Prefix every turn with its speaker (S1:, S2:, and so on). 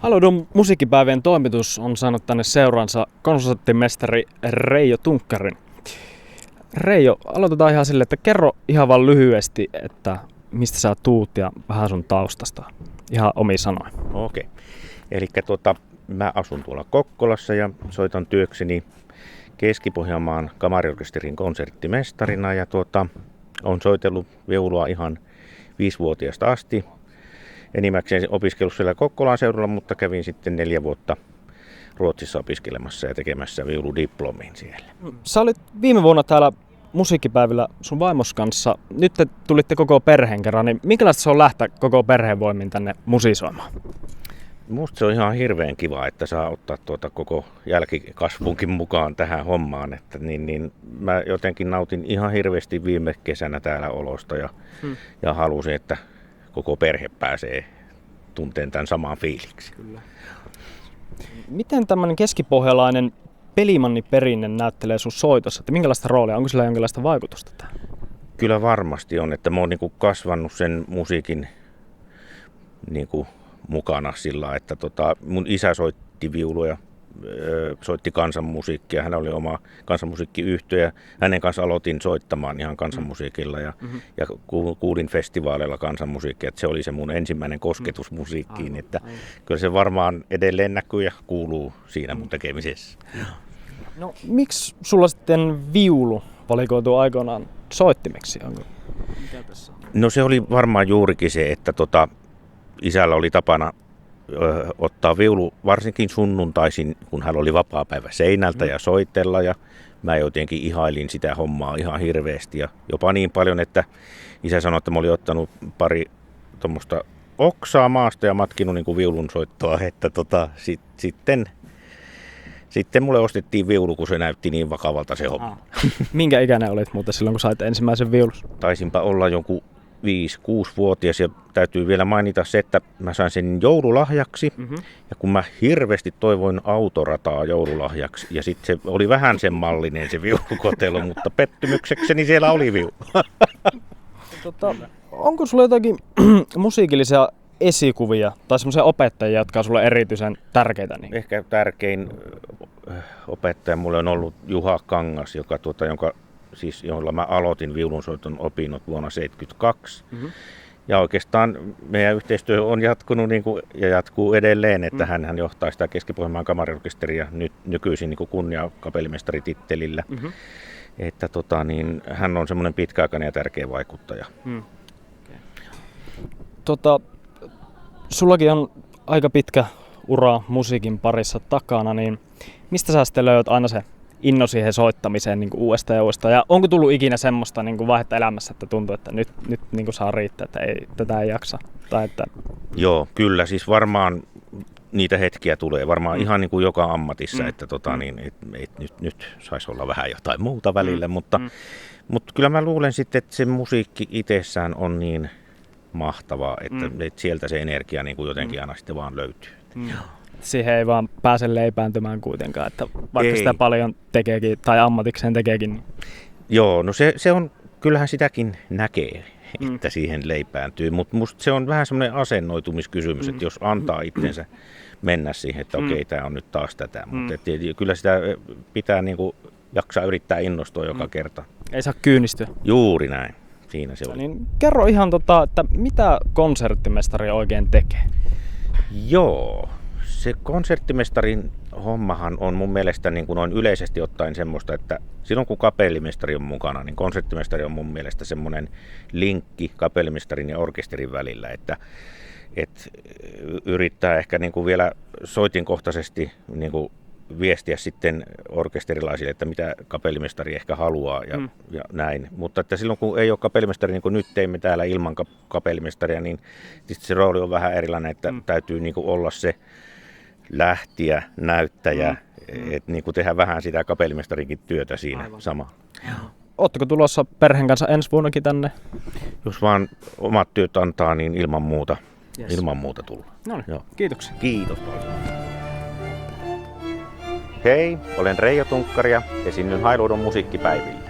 S1: Haloudun musiikkipäivien toimitus on saanut tänne seuransa konserttimestari Reijo Tunkkarin. Reijo, aloitetaan ihan sille, että kerro ihan vaan lyhyesti, että mistä sä tuut ja vähän sun taustasta. Ihan omiin sanoin.
S2: Okei. Eli mä asun tuolla Kokkolassa ja soitan työkseni Keski-Pohjanmaan kamariorkesterin konserttimestarina ja on soitellut viulua ihan 5-vuotiaasta asti. Enimmäkseen opiskellut siellä Kokkolan seudulla, mutta kävin sitten 4 vuotta Ruotsissa opiskelemassa ja tekemässä viuludiplomin siellä.
S1: Sä olit viime vuonna täällä musiikkipäivillä sun vaimos kanssa. Nyt te tulitte koko perheen kerran, niin minkälaista se on lähteä koko perheen voimin tänne musiisoimaan?
S2: Musta se on ihan hirveän kiva, että saa ottaa koko jälkikasvunkin mukaan tähän hommaan. Että niin mä jotenkin nautin ihan hirveästi viime kesänä täällä olosta ja halusin, että koko perhe pääsee tunteen tämän samaan fiiliksi.
S1: Kyllä. Miten tämmöinen keskipohjalainen pelimanniperinne näyttelee sun soitossa? Että minkälaista roolia? Onko sillä jonkinlaista vaikutusta tähän?
S2: Kyllä varmasti on, että mä oon kasvanut sen musiikin mukana sillä, että mun isä soitti viuluja, soitti kansanmusiikkia. Hän oli oma kansanmusiikkiyhtye ja hänen kanssa aloitin soittamaan ihan kansanmusiikilla ja kuulin festivaaleilla kansanmusiikkia. Että se oli se mun ensimmäinen kosketus musiikkiin. Että kyllä se varmaan edelleen näkyy ja kuuluu siinä mun tekemisessä.
S1: No miksi sulla sitten viulu valikoituu aikoinaan soittimeksi?
S2: No se oli varmaan juurikin se, että isällä oli tapana ottaa viulu varsinkin sunnuntaisin, kun hän oli vapaapäivä seinältä ja soitella. Ja mä jotenkin ihailin sitä hommaa ihan hirveästi ja jopa niin paljon, että isä sanoi, että mä olin ottanut pari tuommoista oksaa maasta ja matkinut viulun soittoa, että sitten mulle ostettiin viulu, kun se näytti niin vakavalta se homma.
S1: Minkä ikäinen olit muuten silloin, kun sait ensimmäisen viulus?
S2: Taisinpa olla jonkun 5-6-vuotias ja täytyy vielä mainita se, että mä sain sen joululahjaksi ja kun mä hirveästi toivoin autorataa joululahjaksi ja sitten se oli vähän sen mallinen se viulukotelo, mutta pettymyksekseni siellä oli viulu.
S1: Onko sulla jotakin musiikillisia esikuvia tai semmoisia opettajia, jotka on sulle erityisen tärkeitä? Niin?
S2: Ehkä tärkein opettaja mulle on ollut Juha Kangas, jolla mä aloitin viulunsoiton opinnot vuonna 1972. Ja oikeastaan meidän yhteistyö on jatkunut ja jatkuu edelleen, että hän johtaa sitä Keski-Pohjanmaan kamariorkesteria nykyisin kunniakapellimestaritittelillä. Että hän on semmoinen pitkäaikainen ja tärkeä vaikuttaja.
S1: Sullakin on aika pitkä ura musiikin parissa takana, niin mistä sä sitten löydät aina se inno siihen soittamiseen uudestaan ja uudestaan? Ja onko tullut ikinä semmoista vaihetta elämässä, että tuntuu, että nyt saa riittää, että tätä ei jaksa? Tai että...
S2: Joo, kyllä. Siis varmaan niitä hetkiä tulee. Varmaan ihan joka ammatissa, että nyt saisi olla vähän jotain muuta välillä. Mutta kyllä mä luulen sitten, että se musiikki itsessään on niin mahtavaa, että sieltä se energia jotenkin aina sitten vaan löytyy.
S1: Siihen ei vaan pääse leipääntymään kuitenkaan, että vaikka sitä paljon tekeekin tai ammatikseen tekeekin. Niin...
S2: Joo, no se on, kyllähän sitäkin näkee, että siihen leipääntyy, mutta musta se on vähän semmoinen asennoitumiskysymys, että jos antaa itsensä mennä siihen, että okei, tämä on nyt taas tätä, mutta kyllä sitä pitää jaksaa yrittää innostua joka kerta.
S1: Ei saa kyynistyä.
S2: Juuri näin, siinä se oli.
S1: Niin, kerro ihan, että mitä konserttimestari oikein tekee?
S2: Joo. Se konserttimestarin hommahan on mun mielestä noin yleisesti ottaen semmoista, että silloin kun kapellimestari on mukana, niin konserttimestari on mun mielestä semmoinen linkki kapellimestarin ja orkesterin välillä, että yrittää ehkä vielä soitinkohtaisesti viestiä sitten orkesterilaisille, että mitä kapellimestari ehkä haluaa ja näin. Mutta että silloin kun ei ole kapellimestari, niin kuin nyt teimme täällä ilman kapellimestaria, niin se rooli on vähän erilainen, että täytyy olla se lähtiä, näyttäjä, että tehdä vähän sitä kapellimestarinkin työtä siinä samalla.
S1: Ootteko tulossa perheen kanssa ensi vuonnakin tänne?
S2: Jos vaan omat työt antaa, niin ilman muuta tulla.
S1: No niin, kiitoksia.
S2: Kiitos paljon. Hei, olen Reijo Tunkkari ja esiinnyn Hailuodon musiikkipäivillä.